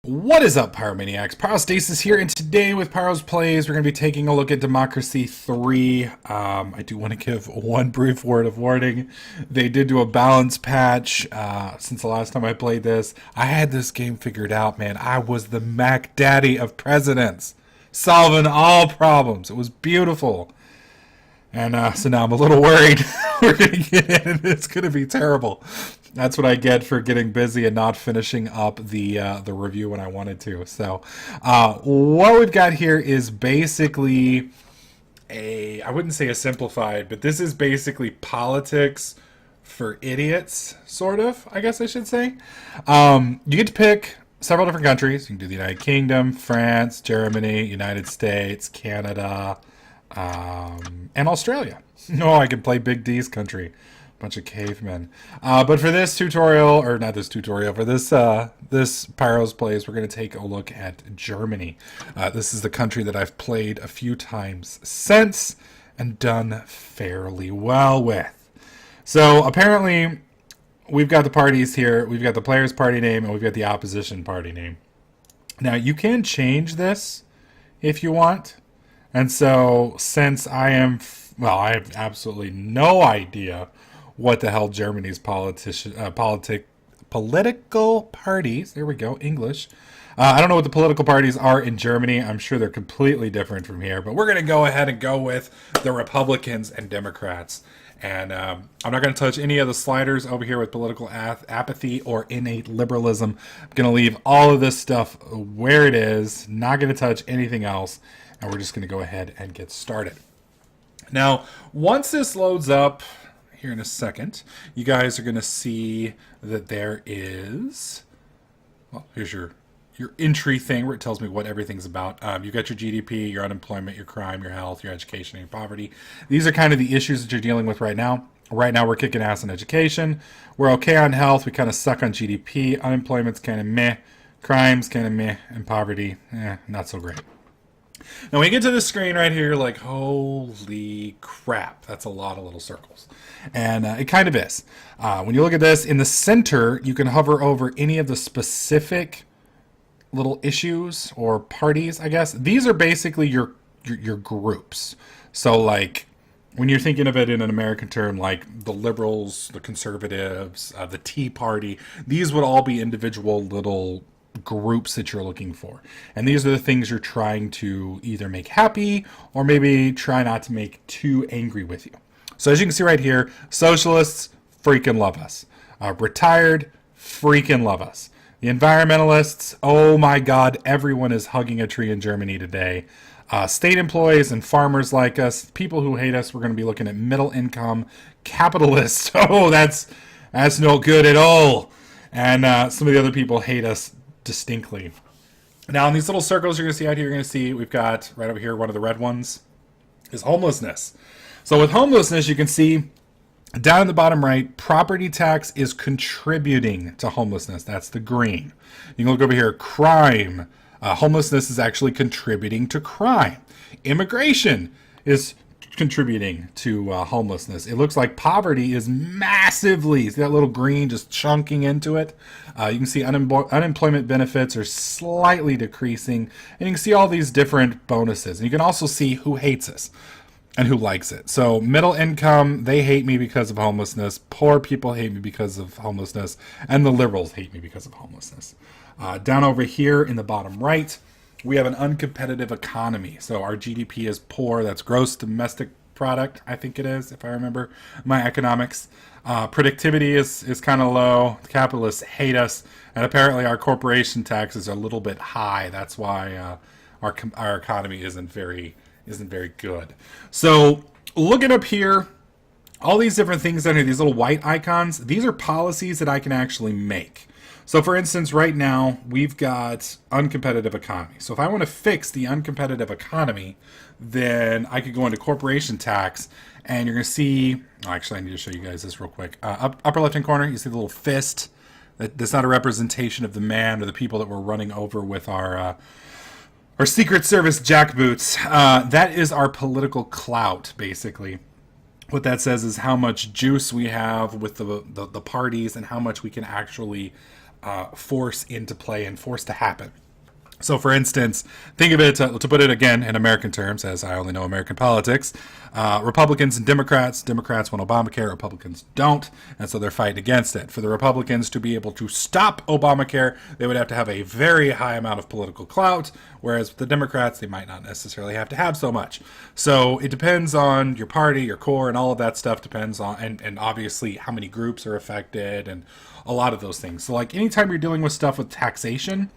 What is up, Pyromaniacs? Pyrostasis here, and today with Pyro's Plays, we're going to be taking a look at Democracy 3. I do want to give one brief word of warning. They did do a balance patch since the last time I played this. I had this game figured out, man. I was the Mac Daddy of presidents, solving all problems. It was beautiful. And so now I'm a little worried we're going to get in and it's going to be terrible. That's what I get for getting busy and not finishing up the review when I wanted to. So what we've got here is basically I wouldn't say a simplified, but this is basically politics for idiots, sort of, I guess I should say. You get to pick several different countries. You can do the United Kingdom, France, Germany, United States, Canada, and Australia. No, I can play Big D's country. Bunch of cavemen. But for this tutorial, or not this tutorial, for this Pyro's Plays, we're going to take a look at Germany. This is the country that I've played a few times since and done fairly well with. So apparently we've got the parties here. We've got the player's party name and we've got the opposition party name. Now you can change this if you want. And so since I have absolutely no idea what the hell Germany's political parties, there we go, English. I don't know what the political parties are in Germany. I'm sure they're completely different from here, but we're going to go ahead and go with the Republicans and Democrats. And I'm not going to touch any of the sliders over here with political apathy or innate liberalism. I'm going to leave all of this stuff where it is, not going to touch anything else, and we're just going to go ahead and get started. Now, once this loads up, here in a second, you guys are going to see that there is, well, here's your entry thing where it tells me what everything's about. You've got your GDP, your unemployment, your crime, your health, your education, and your poverty. These are kind of the issues that you're dealing with right now. Right now, we're kicking ass on education. We're okay on health. We kind of suck on GDP. Unemployment's kind of meh. Crime's kind of meh. And poverty, not so great. Now, when you get to this screen right here, you're like, holy crap, that's a lot of little circles. And it kind of is. When you look at this, in the center, you can hover over any of the specific little issues or parties, I guess. These are basically your groups. So, like, when you're thinking of it in an American term, like the liberals, the conservatives, the Tea Party, these would all be individual little groups that you're looking for. And these are the things you're trying to either make happy or maybe try not to make too angry with you. So as you can see right here, socialists freaking love us. Retired freaking love us. The environmentalists, oh my God, everyone is hugging a tree in Germany today. State employees and farmers like us, people who hate us, we're going to be looking at middle income capitalists. Oh, that's no good at all. And some of the other people hate us distinctly. Now in these little circles you're going to see out here, you're going to see we've got right over here, one of the red ones is homelessness. So with homelessness, you can see down in the bottom right, property tax is contributing to homelessness. That's the green. You can look over here, crime. Homelessness is actually contributing to crime. Immigration is contributing to homelessness. It looks like poverty is massively, see that little green just chunking into it? You can see unemployment benefits are slightly decreasing, and you can see all these different bonuses. And you can also see who hates us and who likes it. So middle income, they hate me because of homelessness. Poor people hate me because of homelessness, and the liberals hate me because of homelessness. Down over here in the bottom right, we have an uncompetitive economy. So our GDP is poor. That's gross domestic product, I think it is, if I remember my economics. Productivity is kind of low. The capitalists hate us. And apparently our corporation taxes are a little bit high. That's why our economy isn't very good. So looking up here, all these different things down here, these little white icons, these are policies that I can actually make. So for instance, right now, we've got uncompetitive economy. So if I want to fix the uncompetitive economy, then I could go into corporation tax, and you're going to see, actually I need to show you guys this real quick. Upper left-hand corner, you see the little fist. That's not a representation of the man or the people that we're running over with our Secret Service jackboots. That is our political clout, basically. What that says is how much juice we have with the parties and how much we can actually force into play and force to happen. So, for instance, think of it, to put it again in American terms, as I only know American politics, Republicans and Democrats. Democrats want Obamacare, Republicans don't, and so they're fighting against it. For the Republicans to be able to stop Obamacare, they would have to have a very high amount of political clout, whereas with the Democrats, they might not necessarily have to have so much. So it depends on your party, your core, and all of that stuff depends on, and obviously how many groups are affected, and a lot of those things. So, like, anytime you're dealing with stuff with taxation,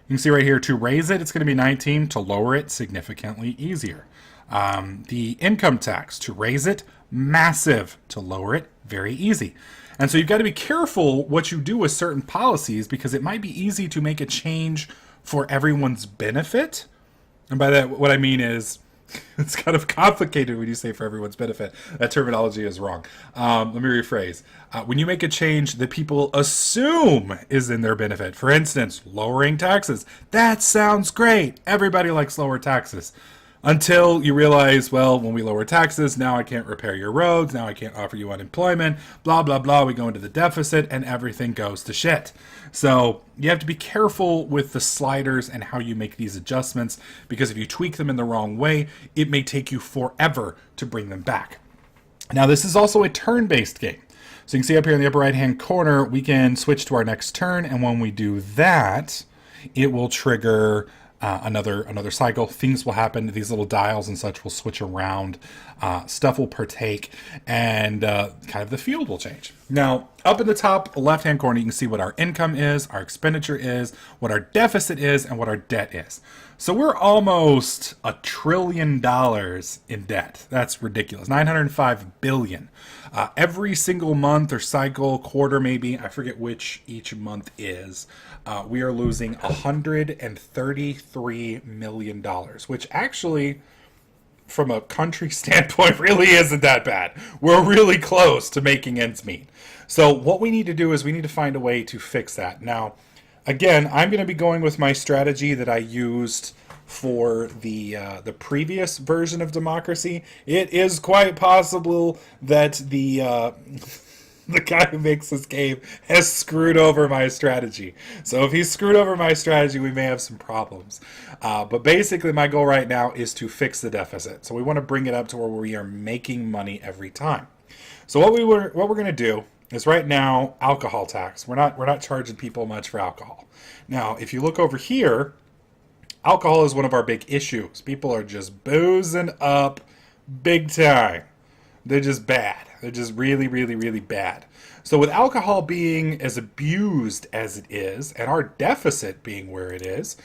you can see right here, to raise it, it's going to be 19. To lower it, significantly easier. The income tax, to raise it, massive. To lower it, very easy. And so you've got to be careful what you do with certain policies, because it might be easy to make a change for everyone's benefit. And by that, what I mean is, it's kind of complicated when you say for everyone's benefit. That terminology is wrong. Let me rephrase. When you make a change that people assume is in their benefit, for instance, lowering taxes, that sounds great. Everybody likes lower taxes. Until you realize, well, when we lower taxes, now I can't repair your roads, now I can't offer you unemployment, blah, blah, blah. We go into the deficit and everything goes to shit. So you have to be careful with the sliders and how you make these adjustments, because if you tweak them in the wrong way, it may take you forever to bring them back. Now, this is also a turn-based game. So you can see up here in the upper right-hand corner, we can switch to our next turn, and when we do that, it will trigger another cycle. Things will happen. These little dials and such will switch around. Stuff will partake, and kind of the field will change. Now, up in the top left-hand corner, you can see what our income is, our expenditure is, what our deficit is, and what our debt is. So we're almost $1 trillion in debt. That's ridiculous. 905 billion. Every single month or cycle, quarter maybe, I forget which each month is, we are losing $133 million, which actually, from a country standpoint, really isn't that bad. We're really close to making ends meet. So what we need to do is we need to find a way to fix that. Now, again, I'm going to be going with my strategy that I used for the previous version of democracy. It is quite possible that the guy who makes this game has screwed over my strategy. So if he's screwed over my strategy, we may have some problems. But basically, my goal right now is to fix the deficit. So we want to bring it up to where we are making money every time. So what we're going to do is, right now, alcohol tax. We're not charging people much for alcohol. Now, if you look over here, alcohol is one of our big issues. People are just boozing up big time. They're just bad. They're just really, really, really bad. So with alcohol being as abused as it is, and our deficit being where it is,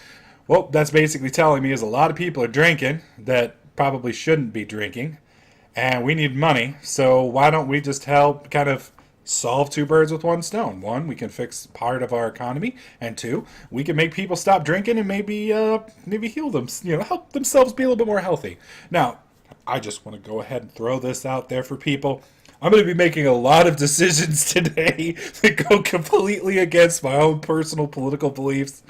well, that's basically telling me is a lot of people are drinking that probably shouldn't be drinking, and we need money. So why don't we just help kind of solve two birds with one stone? One, we can fix part of our economy, and two, we can make people stop drinking and maybe heal them, help themselves be a little bit more healthy. Now, I just want to go ahead and throw this out there for people. I'm going to be making a lot of decisions today that go completely against my own personal political beliefs.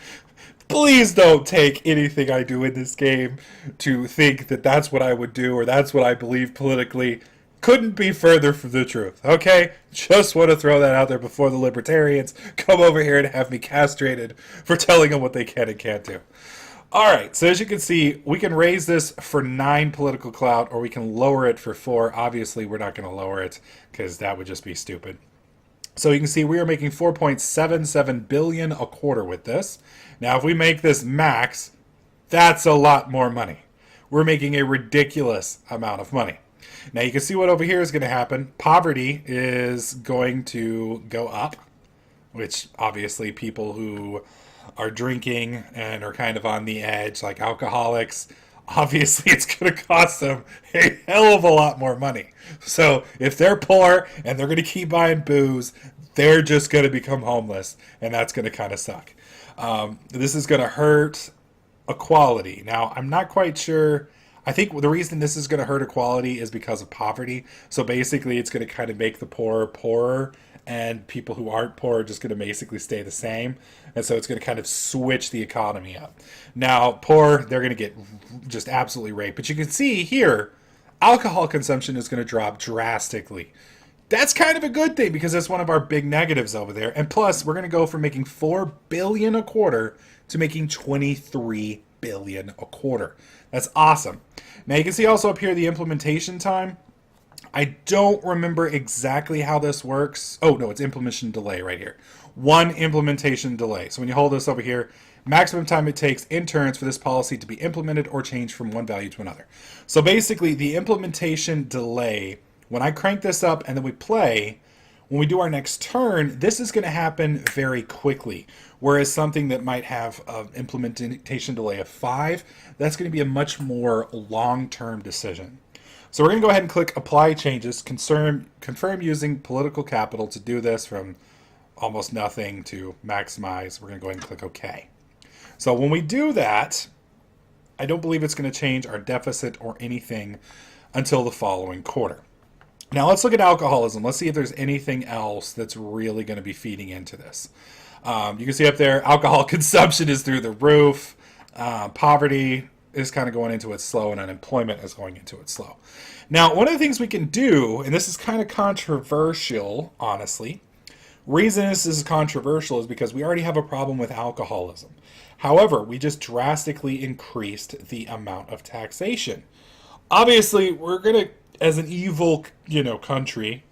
Please don't take anything I do in this game to think that that's what I would do or that's what I believe politically. Couldn't be further from the truth, okay? Just want to throw that out there before the libertarians come over here and have me castrated for telling them what they can and can't do. All right, so as you can see, we can raise this for 9 political clout, or we can lower it for 4. Obviously, we're not going to lower it because that would just be stupid. So you can see we are making 4.77 billion a quarter with this. Now, if we make this max, that's a lot more money. We're making a ridiculous amount of money. Now, you can see what over here is going to happen. Poverty is going to go up, which obviously people who are drinking and are kind of on the edge, like alcoholics, obviously it's going to cost them a hell of a lot more money. So if they're poor and they're going to keep buying booze, they're just going to become homeless, and that's going to kind of suck. This is going to hurt equality. Now, I'm not quite sure. I think the reason this is going to hurt equality is because of poverty. So basically, it's going to kind of make the poor poorer, and people who aren't poor are just going to basically stay the same. And so it's going to kind of switch the economy up. Now, poor, they're going to get just absolutely raped. But you can see here, alcohol consumption is going to drop drastically. That's kind of a good thing because that's one of our big negatives over there. And plus, we're going to go from making $4 billion a quarter to making $23 billion a quarter. That's awesome. Now you can see also up here the implementation time. I don't remember exactly how this works. Oh, no, it's implementation delay right here. One implementation delay. So when you hold this over here, maximum time it takes in turns for this policy to be implemented or changed from one value to another. So basically, the implementation delay, when I crank this up and then we play, when we do our next turn, this is going to happen very quickly. Whereas something that might have an implementation delay of 5, that's going to be a much more long-term decision. So we're going to go ahead and click Apply Changes, confirm using political capital to do this from almost nothing to maximize. We're going to go ahead and click OK. So when we do that, I don't believe it's going to change our deficit or anything until the following quarter. Now let's look at alcoholism. Let's see if there's anything else that's really going to be feeding into this. You can see up there, alcohol consumption is through the roof. Poverty is kind of going into it slow, and unemployment is going into it slow. Now, one of the things we can do, and this is kind of controversial, honestly. Reason this is controversial is because we already have a problem with alcoholism. However, we just drastically increased the amount of taxation. Obviously, we're going to, as an evil, country,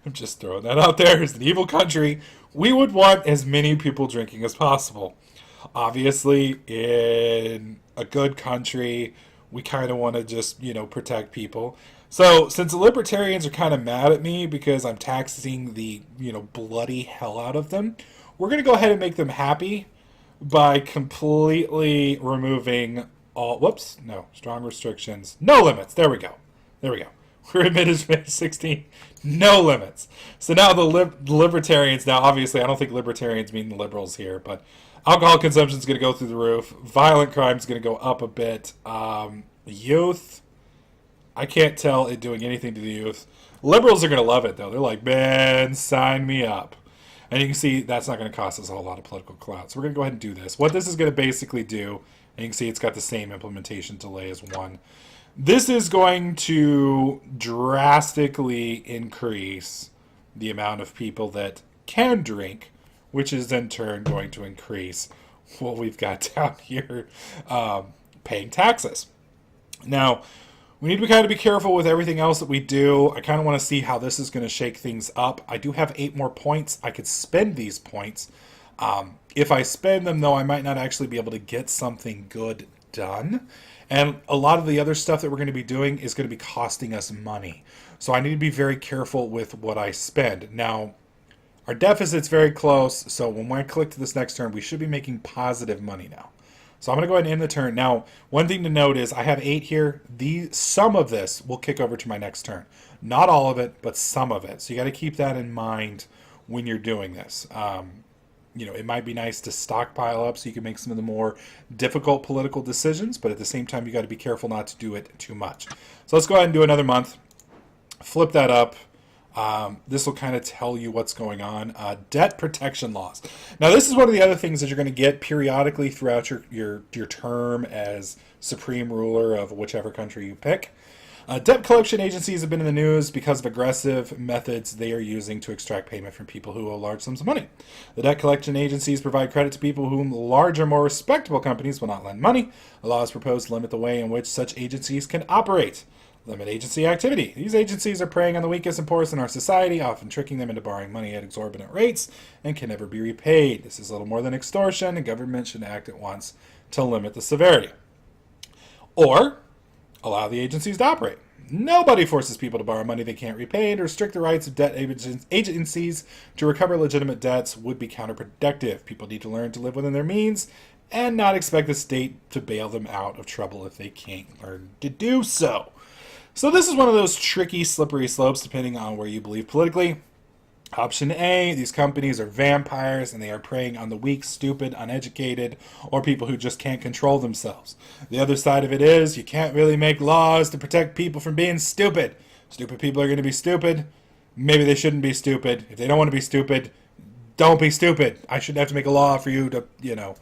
I'm just throwing that out there, as an evil country, we would want as many people drinking as possible. Obviously, in a good country, we kind of want to just, protect people. So, since the libertarians are kind of mad at me because I'm taxing the, bloody hell out of them, we're going to go ahead and make them happy by completely removing all, strong restrictions, no limits. There we go. We're admitted 16, no limits. So now the libertarians, now obviously I don't think libertarians mean the liberals here, but alcohol consumption is going to go through the roof. Violent crime is going to go up a bit. Youth, I can't tell it doing anything to the youth. Liberals are going to love it, though. They're like, man, sign me up. And you can see that's not going to cost us a whole lot of political clout. So we're going to go ahead and do this. What this is going to basically do, and you can see it's got the same implementation delay as 1. This is going to drastically increase the amount of people that can drink, which is in turn going to increase what we've got down here, paying taxes. Now, we need to kind of be careful with everything else that we do. I kind of want to see how this is going to shake things up. I do have 8 more points. I could spend these points. If I spend them, though, I might not actually be able to get something good done. And a lot of the other stuff that we're going to be doing is going to be costing us money. So I need to be very careful with what I spend. Now, our deficit's very close, so when I click to this next turn, we should be making positive money now. So I'm going to go ahead and end the turn. Now, one thing to note is I have 8 here. Some of this will kick over to my next turn. Not all of it, but some of it. So you got to keep that in mind when you're doing this. It might be nice to stockpile up so you can make some of the more difficult political decisions, but at the same time, you got to be careful not to do it too much. So let's go ahead and do another month. Flip that up. This will kind of tell you what's going on. Debt protection laws. Now, this is one of the other things that you're going to get periodically throughout your term as supreme ruler of whichever country you pick. Debt collection agencies have been in the news because of aggressive methods they are using to extract payment from people who owe large sums of money. The debt collection agencies provide credit to people whom larger, more respectable companies will not lend money. A law is proposed to limit the way in which such agencies can operate. Limit agency activity. These agencies are preying on the weakest and poorest in our society, often tricking them into borrowing money at exorbitant rates and can never be repaid. This is little more than extortion, and government should act at once to limit the severity. Or allow the agencies to operate. Nobody forces people to borrow money they can't repay, and to restrict the rights of debt agencies to recover legitimate debts would be counterproductive. People need to learn to live within their means and not expect the state to bail them out of trouble if they can't learn to do so. So this is one of those tricky, slippery slopes depending on where you believe politically. Option A, these companies are vampires and they are preying on the weak, stupid, uneducated, or people who just can't control themselves. The other side of it is you can't really make laws to protect people from being stupid. Stupid people are going to be stupid. Maybe they shouldn't be stupid. If they don't want to be stupid, don't be stupid. I shouldn't have to make a law for you to,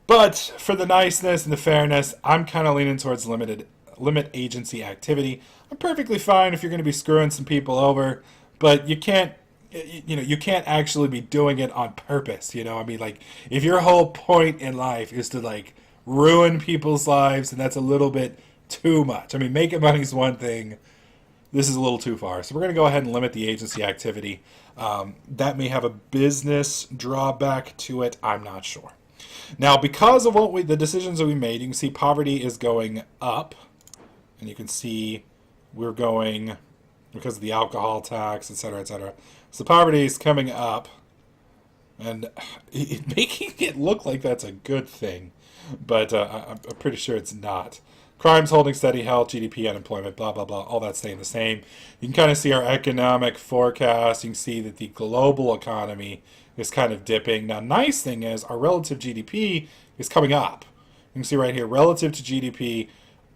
But for the niceness and the fairness, I'm kind of leaning towards limited limit agency activity. I'm perfectly fine if you're going to be screwing some people over, but you can't actually be doing it on purpose. I mean, like, if your whole point in life is to, like, ruin people's lives, and that's a little bit too much. I mean, making money is one thing. This is a little too far. So we're going to go ahead and limit the agency activity. That may have a business drawback to it. I'm not sure. Now, because of the decisions that we made, you can see poverty is going up. And you can see we're going, because of the alcohol tax, et cetera, et cetera. So poverty is coming up. And making it look like that's a good thing. But I'm pretty sure it's not. Crime's holding steady, health, GDP, unemployment, blah, blah, blah, all that staying the same. You can kind of see our economic forecast. You can see that the global economy is kind of dipping. Now, nice thing is our relative GDP is coming up. You can see right here, relative to GDP,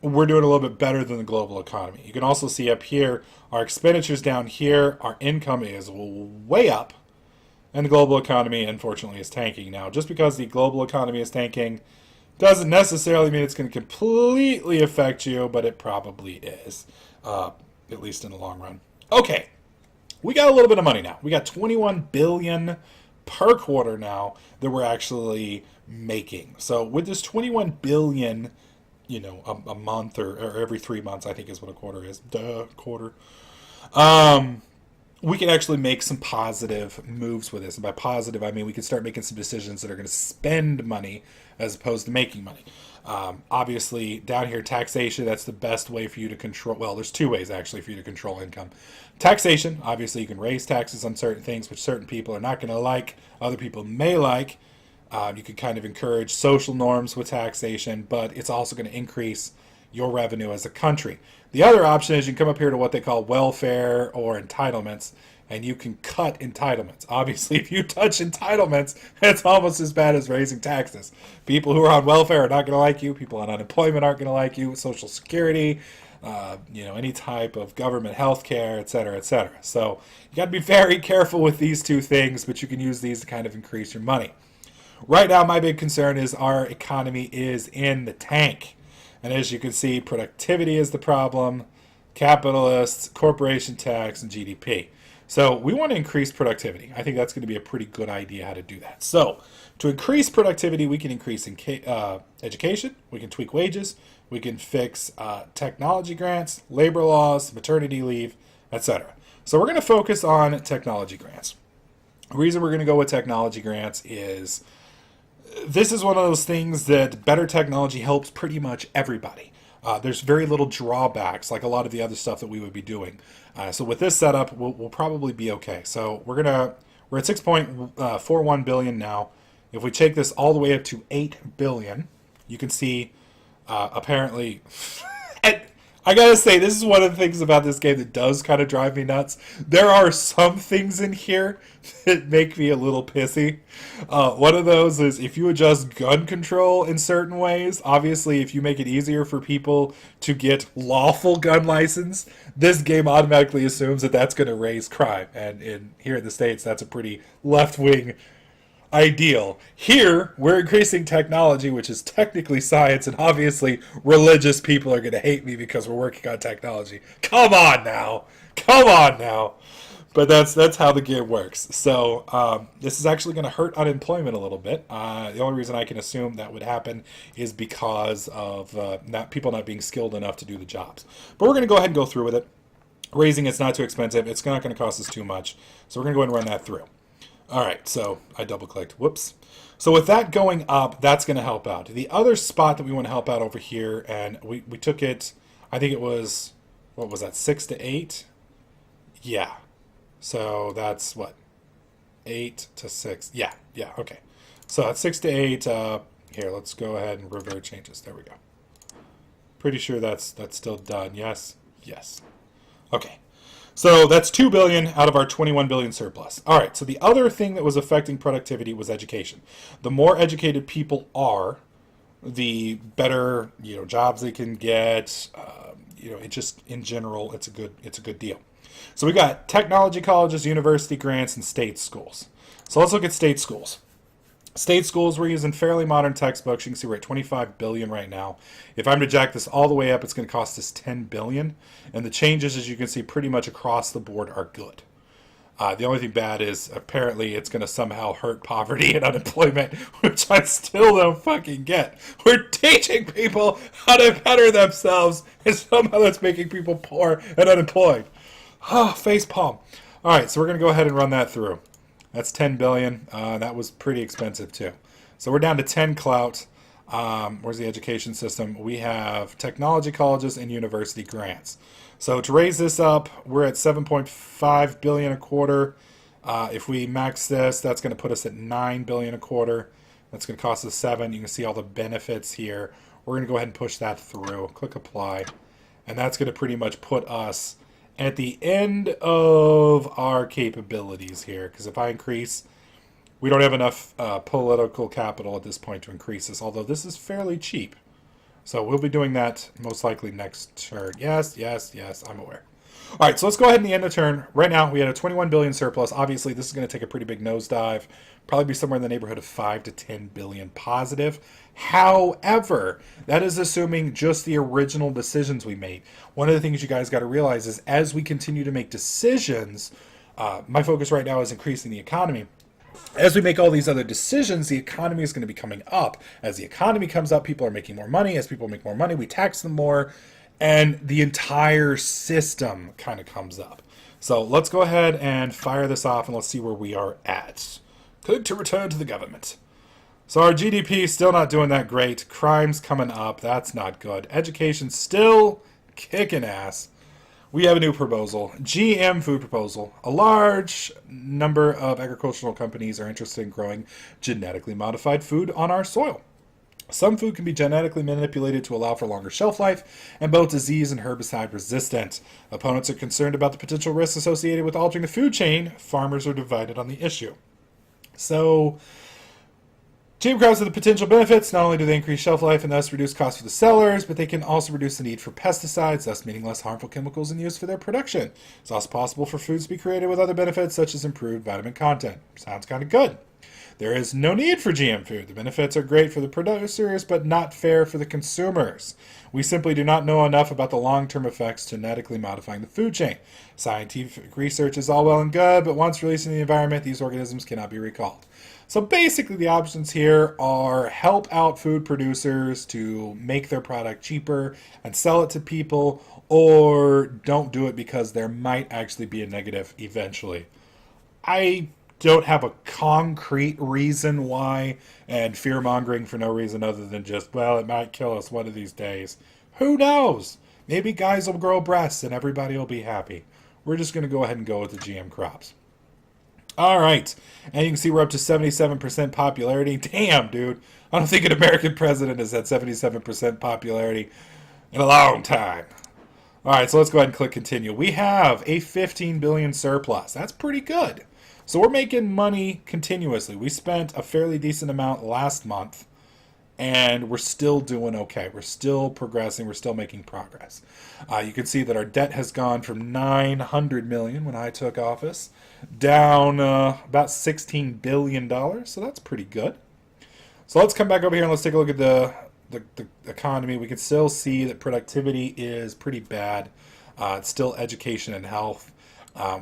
we're doing a little bit better than the global economy. You can also see up here, our expenditures down here, our income is way up, and the global economy, unfortunately, is tanking. Now, just because the global economy is tanking doesn't necessarily mean it's going to completely affect you, but it probably is, at least in the long run. Okay, we got a little bit of money now. We got $21 billion per quarter now that we're actually making. So with this $21 billion, a month or every 3 months, I think is what a quarter is. Quarter. We can actually make some positive moves with this. And by positive, I mean we can start making some decisions that are going to spend money as opposed to making money. Obviously, down here, taxation, that's the best way for you to control. Well, there's two ways, actually, for you to control income. Taxation, obviously, you can raise taxes on certain things, which certain people are not going to like. Other people may like. You can kind of encourage social norms with taxation, but it's also going to increase your revenue as a country. The other option is you can come up here to what they call welfare or entitlements, and you can cut entitlements. Obviously, if you touch entitlements, it's almost as bad as raising taxes. People who are on welfare are not going to like you. People on unemployment aren't going to like you. Social Security, any type of government health care, et cetera, et cetera. So you got to be very careful with these two things, but you can use these to kind of increase your money. Right now, my big concern is our economy is in the tank. And as you can see, productivity is the problem, capitalists, corporation tax, and GDP. So we want to increase productivity. I think that's going to be a pretty good idea how to do that. So to increase productivity, we can increase education, we can tweak wages, we can fix technology grants, labor laws, maternity leave, etc. So we're going to focus on technology grants. The reason we're going to go with technology grants is this is one of those things that better technology helps pretty much everybody. There's very little drawbacks like a lot of the other stuff that we would be doing. So with this setup, we'll probably be okay. So we're at 6.41 billion now. If we take this all the way up to 8 billion, you can see apparently... and I gotta say, this is one of the things about this game that does kind of drive me nuts. There are some things in here that make me a little pissy. One of those is if you adjust gun control in certain ways, obviously if you make it easier for people to get lawful gun license, this game automatically assumes that that's going to raise crime. And here in the States, that's a pretty left-wing ideal. Here, we're increasing technology, which is technically science, and obviously religious people are going to hate me because we're working on technology. Come on now. But that's how the game works. So this is actually going to hurt unemployment a little bit. The only reason I can assume that would happen is because of people not being skilled enough to do the jobs. But we're going to go ahead and go through with it. Raising it's not too expensive. It's not going to cost us too much. So we're going to go ahead and run that through. All right, so I double-clicked. Whoops. So with that going up, that's going to help out. The other spot that we want to help out over here, and we took it, I think it was, what was that, 6 to 8? Yeah. So that's what? 8 to 6. Yeah, okay. So that's 6 to 8. Here, let's go ahead and revert changes. There we go. Pretty sure that's still done. Yes. Okay. So that's 2 billion out of our 21 billion surplus. All right, so the other thing that was affecting productivity was education. The more educated people are, the better jobs they can get. It just in general, it's a good deal. So we got technology colleges, university grants, and state schools. So let's look at state schools. State schools, we're using fairly modern textbooks. You can see we're at 25 billion right now. If I'm to jack this all the way up, it's going to cost us 10 billion. And the changes, as you can see, pretty much across the board are good. The only thing bad is apparently it's going to somehow hurt poverty and unemployment, which I still don't fucking get. We're teaching people how to better themselves, and somehow that's making people poor and unemployed. Oh, face palm. All right, so we're going to go ahead and run that through. That's 10 billion. That was pretty expensive too. So we're down to 10 clout. Where's the education system? We have technology colleges and university grants. So to raise this up, we're at 7.5 billion a quarter. If we max this, that's going to put us at 9 billion a quarter. That's going to cost us 7. You can see all the benefits here. We're going to go ahead and push that through. Click apply. And that's going to pretty much put us at the end of our capabilities here. Because if I increase, we don't have enough political capital at this point to increase this. Although this is fairly cheap. So we'll be doing that most likely next turn. Yes, yes, yes, I'm aware. All right, so let's go ahead and end the turn. Right now, we had a 21 billion surplus. Obviously, this is going to take a pretty big nosedive. Probably be somewhere in the neighborhood of 5 to 10 billion positive. However, that is assuming just the original decisions we made. One of the things you guys got to realize is as we continue to make decisions, my focus right now is increasing the economy. As we make all these other decisions, the economy is going to be coming up. As the economy comes up, people are making more money. As people make more money, we tax them more. And the entire system kind of comes up. So let's go ahead and fire this off and let's see where we are at. Click to return to the government. So our GDP is still not doing that great. Crime's coming up. That's not good. Education still kicking ass. We have a new proposal, GM food proposal. A large number of agricultural companies are interested in growing genetically modified food on our soil. Some food can be genetically manipulated to allow for longer shelf life and both disease and herbicide resistant. Opponents are concerned about the potential risks associated with altering the food chain. Farmers are divided on the issue. So, GM crops have the potential benefits. Not only do they increase shelf life and thus reduce costs for the sellers, but they can also reduce the need for pesticides, thus meaning less harmful chemicals in use for their production. It's also possible for foods to be created with other benefits, such as improved vitamin content. Sounds kind of good. There is no need for GM food. The benefits are great for the producers, but not fair for the consumers. We simply do not know enough about the long-term effects genetically modifying the food chain. Scientific research is all well and good, but once released in the environment, these organisms cannot be recalled. So basically the options here are help out food producers to make their product cheaper and sell it to people, or don't do it because there might actually be a negative eventually. I don't have a concrete reason why, and fear-mongering for no reason other than just, well, it might kill us one of these days. Who knows? Maybe guys will grow breasts and everybody will be happy. We're just going to go ahead and go with the GM crops. All right, and you can see we're up to 77% popularity. Damn, dude. I don't think an American president has had 77% popularity in a long time. All right, so let's go ahead and click continue. We have a 15 billion surplus. That's pretty good. So we're making money continuously. We spent a fairly decent amount last month, and we're still doing okay. We're still progressing. We're still making progress. You can see that our debt has gone from 900 million when I took office down about $16 billion. So that's pretty good. So let's come back over here and let's take a look at the economy. We can still see that productivity is pretty bad. It's still education and health.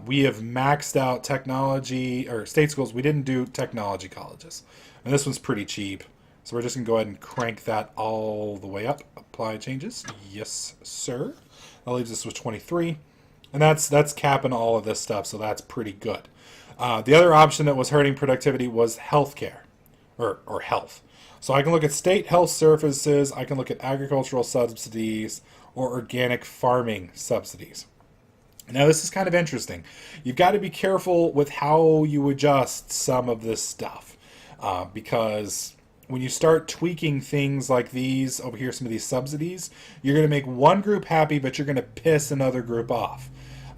We have maxed out technology, or state schools. We didn't do technology colleges. And this one's pretty cheap. So we're just going to go ahead and crank that all the way up. Apply changes. Yes, sir. That leaves us with 23. And that's capping all of this stuff, so that's pretty good. The other option that was hurting productivity was healthcare, or health. So I can look at state health services, I can look at agricultural subsidies, or organic farming subsidies. Now this is kind of interesting. You've got to be careful with how you adjust some of this stuff, because when you start tweaking things like these over here, some of these subsidies, you're going to make one group happy, but you're going to piss another group off.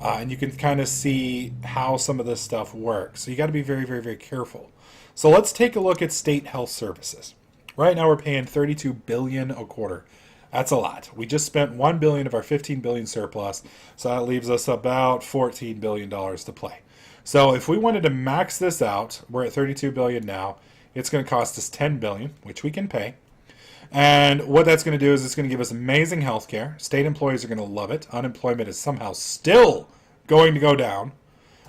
And you can kind of see how some of this stuff works. So you got to be very, very, very careful. So let's take a look at state health services. Right now we're paying $32 billion a quarter. That's a lot. We just spent $1 billion of our $15 billion surplus, so that leaves us about $14 billion to play. So if we wanted to max this out, we're at $32 billion now. It's going to cost us 10 billion, which we can pay. And what that's going to do is it's going to give us amazing health care. State employees are going to love it. Unemployment is somehow still going to go down.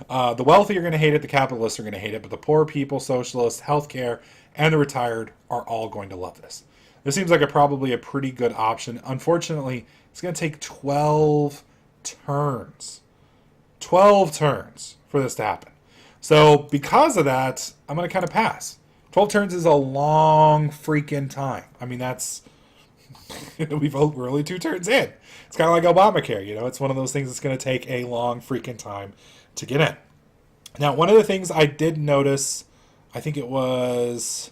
The wealthy are going to hate it. The capitalists are going to hate it. But the poor people, socialists, healthcare, and the retired are all going to love this. This seems like probably a pretty good option. Unfortunately, it's going to take 12 turns. 12 turns for this to happen. So because of that, I'm going to kind of pass. 12 turns is a long freaking time. I mean, that's... we're only 2 turns in. It's kind of like Obamacare, you know? It's one of those things that's going to take a long freaking time to get in. Now, one of the things I did notice, I think it was...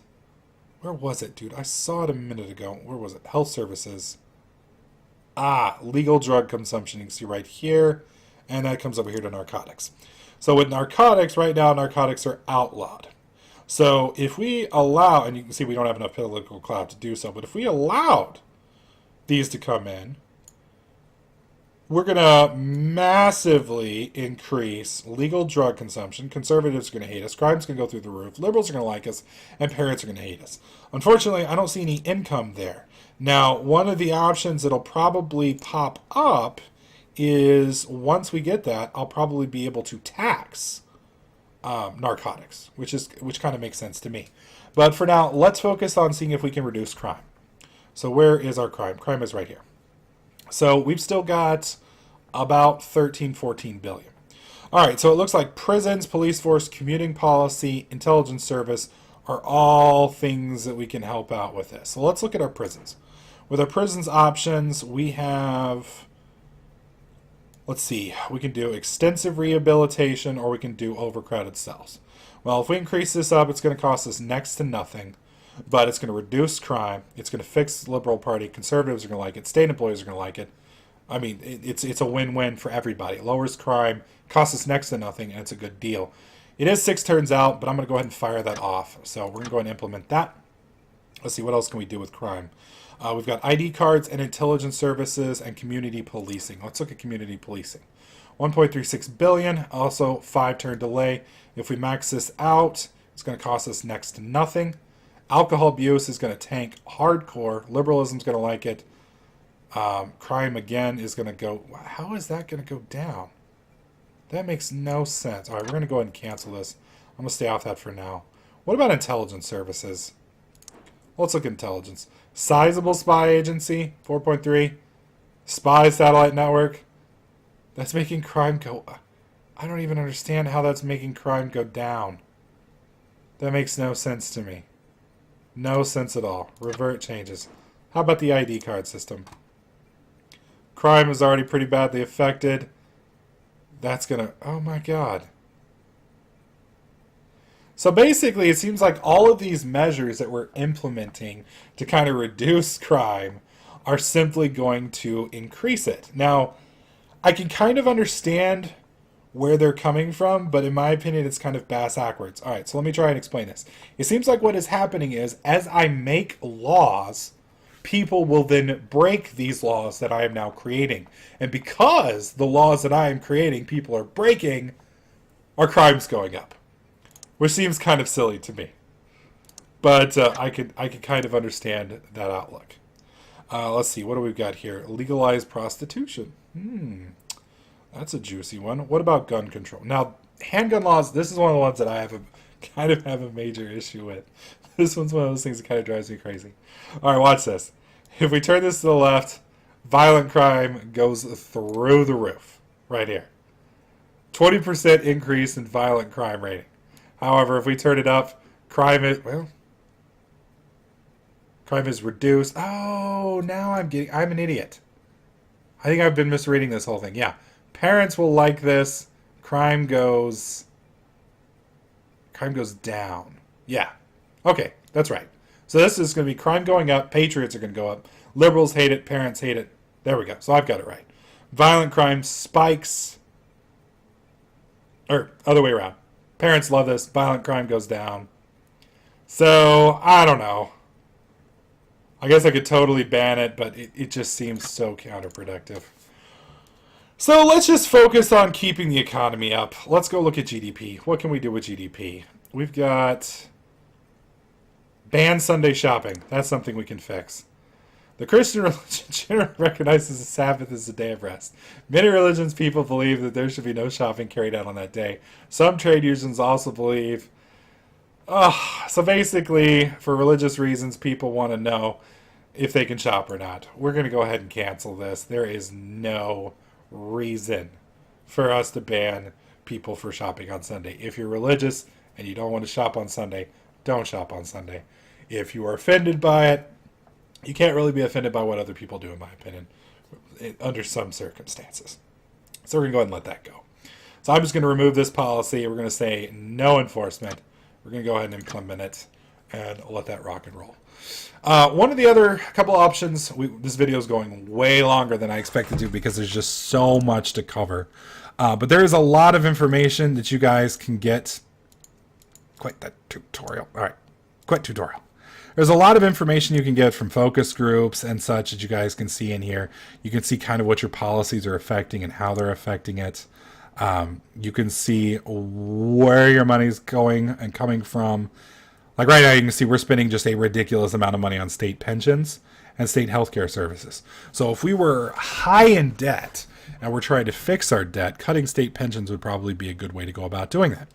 Where was it, dude? I saw it a minute ago. Where was it? Health services. Legal drug consumption. You can see right here. And that comes over here to narcotics. So with narcotics, right now, narcotics are outlawed. So if we allow, and you can see we don't have enough political clout to do so, but if we allowed these to come in, we're going to massively increase legal drug consumption. Conservatives are going to hate us. Crime's going to go through the roof. Liberals are going to like us. And parents are going to hate us. Unfortunately, I don't see any income there. Now, one of the options that'll probably pop up is once we get that, I'll probably be able to tax narcotics, which kind of makes sense to me. But for now, let's focus on seeing if we can reduce crime. So where is our crime? Crime is right here. So we've still got about 13, 14 billion. All right, so it looks like prisons, police force, commuting policy, intelligence service are all things that we can help out with this. So let's look at our prisons. With our prisons options, we have... Let's see, we can do extensive rehabilitation or we can do overcrowded cells. Well, if we increase this up, it's going to cost us next to nothing, but it's going to reduce crime. It's going to fix the Liberal Party. Conservatives are going to like it. State employees are going to like it. I mean, it's a win-win for everybody. It lowers crime, costs us next to nothing, and it's a good deal. It is 6 turns out, but I'm going to go ahead and fire that off. So we're going to go ahead and implement that. Let's see, what else can we do with crime? We've got ID cards and intelligence services and community policing. Let's look at community policing. 1.36 billion, also 5-turn delay. If we max this out, it's going to cost us next to nothing. Alcohol abuse is going to tank hardcore. Liberalism's going to like it. Crime, again, is going to go... How is that going to go down? That makes no sense. All right, we're going to go ahead and cancel this. I'm going to stay off that for now. What about intelligence services? Let's look at intelligence. Sizable spy agency, 4.3. Spy satellite network. That's making crime go... I don't even understand how that's making crime go down. That makes no sense to me. No sense at all. Revert changes. How about the ID card system? Crime is already pretty badly affected. That's gonna... Oh my god. So basically, it seems like all of these measures that we're implementing to kind of reduce crime are simply going to increase it. Now, I can kind of understand where they're coming from, but in my opinion, it's kind of bass-backwards. All right, so let me try and explain this. It seems like what is happening is, as I make laws, people will then break these laws that I am now creating. And because the laws that I am creating, people are breaking, our crime's going up. Which seems kind of silly to me. But I could kind of understand that outlook. Let's see, what do we got here? Legalized prostitution. That's a juicy one. What about gun control? Now, handgun laws, this is one of the ones that I kind of have a major issue with. This one's one of those things that kind of drives me crazy. All right, watch this. If we turn this to the left, violent crime goes through the roof. Right here. 20% increase in violent crime rating. However, if we turn it up, crime is reduced. Oh, now I'm an idiot. I think I've been misreading this whole thing. Yeah. Parents will like this. Crime goes down. Yeah. Okay, that's right. So this is going to be crime going up, patriots are going to go up, liberals hate it, parents hate it. There we go. So I've got it right. Violent crime spikes. Or other way around. Parents love this. Violent crime goes down. So, I don't know. I guess I could totally ban it, but it just seems so counterproductive. So, let's just focus on keeping the economy up. Let's go look at GDP. What can we do with GDP? We've got Ban Sunday shopping. That's something we can fix. The Christian religion generally recognizes the Sabbath as a day of rest. Many religions people believe that there should be no shopping carried out on that day. Some trade unions also believe... so basically, for religious reasons, people want to know if they can shop or not. We're going to go ahead and cancel this. There is no reason for us to ban people for shopping on Sunday. If you're religious and you don't want to shop on Sunday, don't shop on Sunday. If you are offended by it, you can't really be offended by what other people do, in my opinion, under some circumstances. So we're going to go ahead and let that go. So I'm just going to remove this policy. We're going to say no enforcement. We're going to go ahead and implement it and let that rock and roll. One of the other couple options, this video is going way longer than I expected to because there's just so much to cover. But there is a lot of information that you guys can get. Quite that tutorial. All right, quite tutorial. There's a lot of information you can get from focus groups and such that you guys can see in here. You can see kind of what your policies are affecting and how they're affecting it. You can see where your money's going and coming from. Like right now, you can see we're spending just a ridiculous amount of money on state pensions and state healthcare services. So if we were high in debt and we're trying to fix our debt, cutting state pensions would probably be a good way to go about doing that.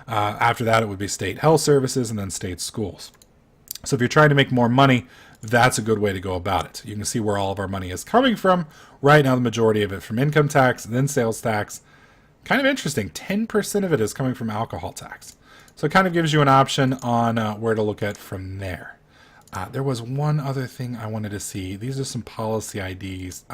After that, it would be state health services and then state schools. So if you're trying to make more money, that's a good way to go about it. You can see where all of our money is coming from. Right now, the majority of it from income tax, then sales tax. Kind of interesting, 10% of it is coming from alcohol tax. So it kind of gives you an option on where to look at from there. There was one other thing I wanted to see. These are some policy ideas.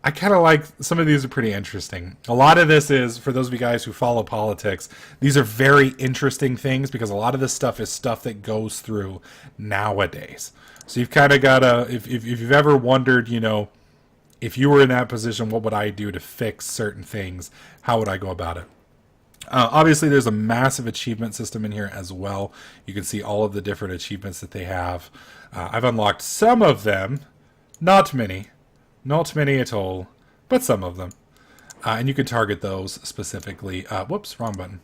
I kind of like, some of these are pretty interesting. A lot of this is, for those of you guys who follow politics, these are very interesting things because a lot of this stuff is stuff that goes through nowadays. So you've kind of got to, if you've ever wondered, you know, if you were in that position, what would I do to fix certain things? How would I go about it? Obviously, there's a massive achievement system in here as well. You can see all of the different achievements that they have. I've unlocked some of them, not many. Not many at all, but some of them. And you can target those specifically. Whoops, wrong button.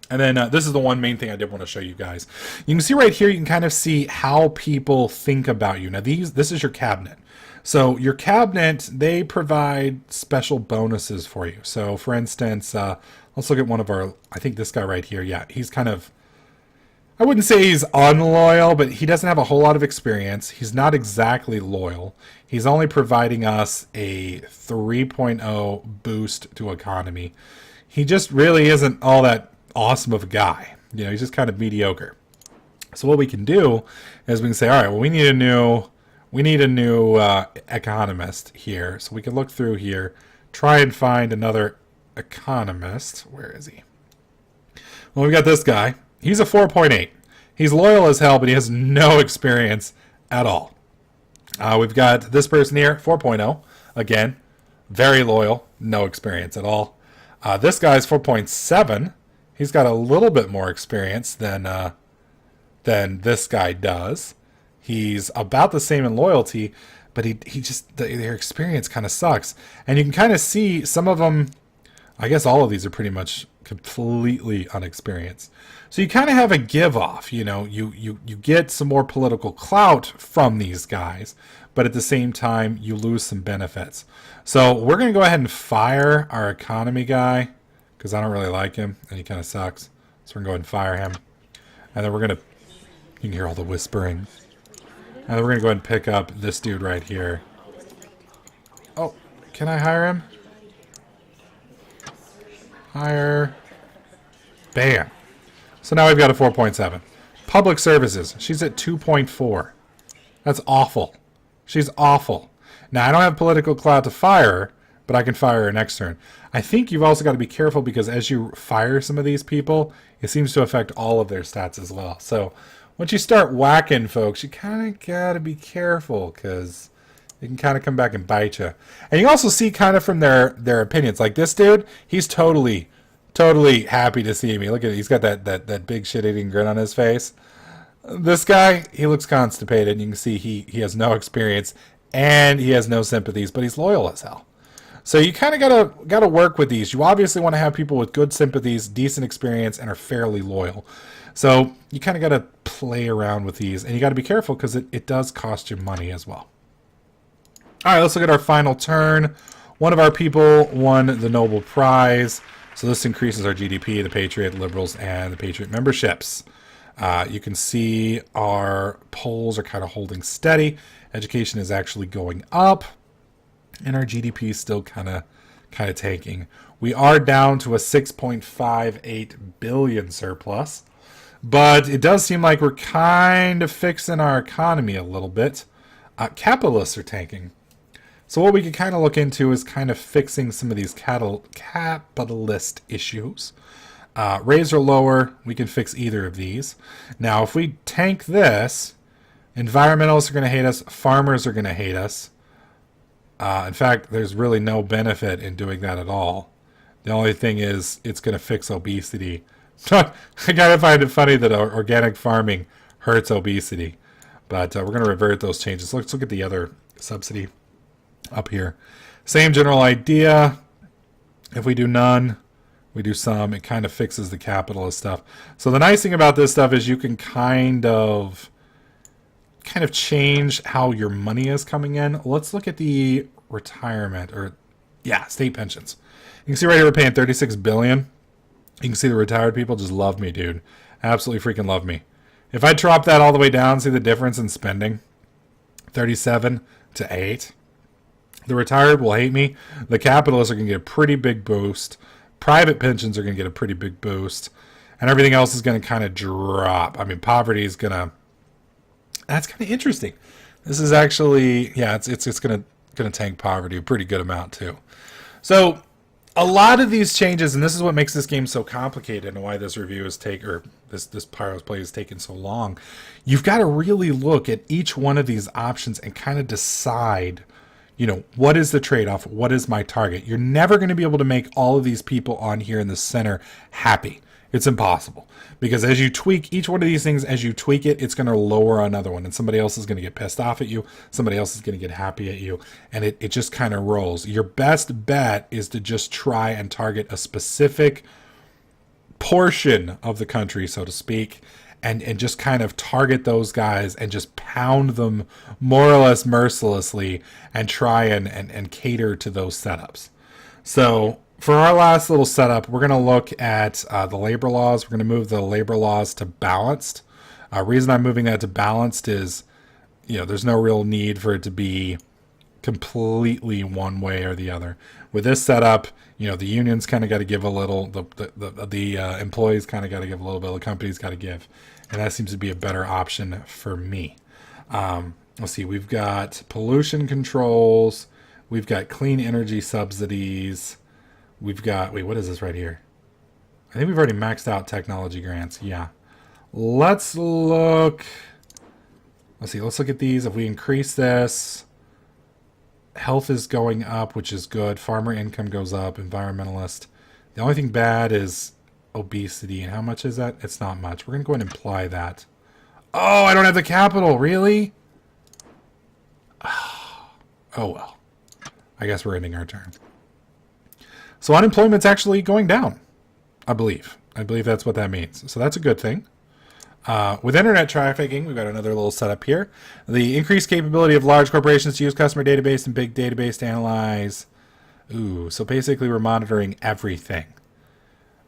And then this is the one main thing I did want to show you guys. You can see right here, you can kind of see how people think about you. Now, this is your cabinet. So your cabinet, they provide special bonuses for you. So for instance, let's look at one of our, I think this guy right here. Yeah, he's kind of, I wouldn't say he's unloyal, but he doesn't have a whole lot of experience. He's not exactly loyal. He's only providing us a 3.0 boost to economy. He just really isn't all that awesome of a guy. You know, he's just kind of mediocre. So what we can do is we can say, all right, well, we need a new economist here. So we can look through here, try and find another economist. Where is he? Well, we got this guy. He's a 4.8. He's loyal as hell, but he has no experience at all. We've got this person here, 4.0. Again, very loyal, no experience at all. This guy's 4.7. He's got a little bit more experience than this guy does. He's about the same in loyalty, but he just, their experience kind of sucks. And you can kind of see some of them, I guess all of these are pretty much completely unexperienced. So you kind of have a give off, you know, you get some more political clout from these guys, but at the same time you lose some benefits. So we're going to go ahead and fire our economy guy because I don't really like him and he kind of sucks. So we're going to go ahead and fire him. And then we're going to, you can hear all the whispering. And then we're going to go ahead and pick up this dude right here. Oh, can I hire him? Hire. Bam. So now we've got a 4.7. Public services. She's at 2.4. That's awful. She's awful. Now, I don't have political clout to fire her, but I can fire her next turn. I think you've also got to be careful because as you fire some of these people, it seems to affect all of their stats as well. So once you start whacking folks, you kind of got to be careful because it can kind of come back and bite you. And you also see kind of from their opinions. Like this dude, he's totally happy to see me. Look at it. He's got that big shit-eating grin on his face. This guy, he looks constipated. You can see he has no experience and he has no sympathies, but he's loyal as hell. So you kind of gotta work with these. You obviously want to have people with good sympathies, decent experience, and are fairly loyal. So you kind of got to play around with these, and you got to be careful because it does cost you money as well. All right, let's look at our final turn. One of our people won the Nobel Prize. So this increases our GDP, the Patriot, Liberals, and the Patriot memberships. You can see our polls are kind of holding steady. Education is actually going up, and our GDP is still kind of tanking. We are down to a 6.58 billion surplus, but it does seem like we're kind of fixing our economy a little bit. Capitalists are tanking. So what we could kind of look into is kind of fixing some of these capitalist issues. Raise or lower, we can fix either of these. Now, if we tank this, environmentalists are going to hate us, farmers are going to hate us. In fact, there's really no benefit in doing that at all. The only thing is it's going to fix obesity. I kind of find it funny that organic farming hurts obesity. But we're going to revert those changes. Let's look at the other subsidy up here. Same general idea. If we do none, we do some, it kind of fixes the capitalist stuff. So the nice thing about this stuff is you can kind of change how your money is coming in. Let's look at the retirement state pensions. You can see right here we're paying $36 billion. You can see the retired people just love me, dude. Absolutely freaking love me. If I drop that all the way down, see the difference in spending? 37 to 8. The retired will hate me. The capitalists are going to get a pretty big boost. Private pensions are going to get a pretty big boost. And everything else is going to kind of drop. I mean, poverty is going to... That's kind of interesting. This is actually... Yeah, it's going to tank poverty a pretty good amount, too. So, a lot of these changes, and this is what makes this game so complicated and why this review is this Pyro's play is taking so long. You've got to really look at each one of these options and kind of decide... what is the trade-off? What is my target? You're never going to be able to make all of these people on here in the center happy. It's impossible. Because as you tweak each one of these things, as you tweak it, it's going to lower another one. And somebody else is going to get pissed off at you. Somebody else is going to get happy at you. And it just kind of rolls. Your best bet is to just try and target a specific portion of the country, so to speak, and just kind of target those guys and just pound them more or less mercilessly and try and cater to those setups. So for our last little setup, we're going to look at the labor laws. We're going to move the labor laws to balanced. Reason I'm moving that to balanced is, there's no real need for it to be completely one way or the other. With this setup, the unions kind of got to give a little, the employees kind of got to give a little bit, the companies got to give. And that seems to be a better option for me. Let's see, we've got pollution controls. We've got clean energy subsidies. We've got, what is this right here? I think we've already maxed out technology grants. Yeah. Let's look at these. If we increase this, health is going up, which is good. Farmer income goes up. Environmentalist. The only thing bad is obesity. And how much is that? It's not much. We're going to go ahead and apply that. Oh, I don't have the capital. Really? Oh, well. I guess we're ending our turn. So unemployment's actually going down, I believe. I believe that's what that means. So that's a good thing. With internet trafficking, we've got another little setup here. The increased capability of large corporations to use customer database and big database to analyze. Ooh, so basically we're monitoring everything.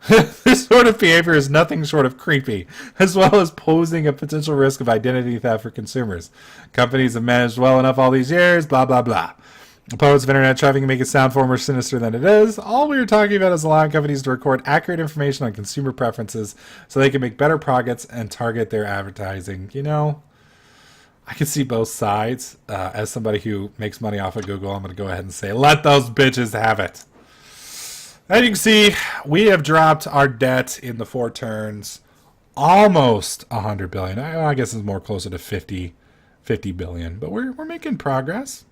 This sort of behavior is nothing short of creepy, as well as posing a potential risk of identity theft for consumers. Companies have managed well enough all these years, blah, blah, blah. Opponents of internet trafficking make it sound far more sinister than it is. All we are talking about is allowing companies to record accurate information on consumer preferences so they can make better products and target their advertising. I can see both sides. As somebody who makes money off of Google, I'm going to go ahead and say, let those bitches have it. As you can see, we have dropped our debt in the 4 turns almost 100 billion. I guess it's more closer to 50 billion, but we're making progress.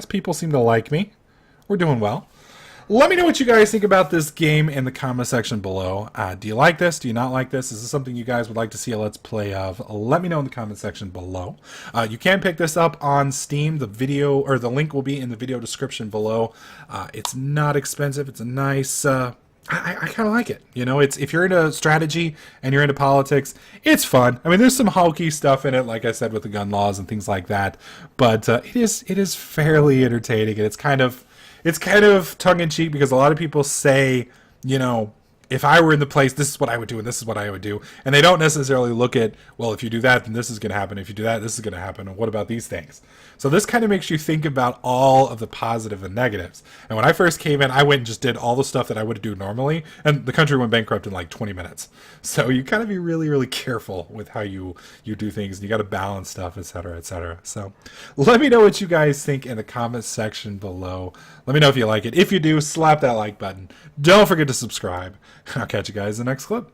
People seem to like me. We're doing well. Let me know what you guys think about this game in the comment section below. Do you like this? Do you not like this? Is this something you guys would like to see a Let's Play of? Let me know in the comment section below. You can pick this up on Steam. The video, or the link will be in the video description below. It's not expensive. It's a nice... I kind of like it. You know, it's if you're into strategy and you're into politics, it's fun. I mean, there's some hokey stuff in it, like I said, with the gun laws and things like that. But it is fairly entertaining, and it's kind of tongue in cheek because a lot of people say, you know, if I were in the place, this is what I would do, and this is what I would do. And they don't necessarily look at, well, if you do that, then this is going to happen. If you do that, this is going to happen. And what about these things? So this kind of makes you think about all of the positive and negatives. And when I first came in, I went and just did all the stuff that I would do normally. And the country went bankrupt in like 20 minutes. So you got to be really, really careful with how you do things. And you got to balance stuff, et cetera, et cetera. So let me know what you guys think in the comment section below. Let me know if you like it. If you do, slap that like button. Don't forget to subscribe. I'll catch you guys in the next clip.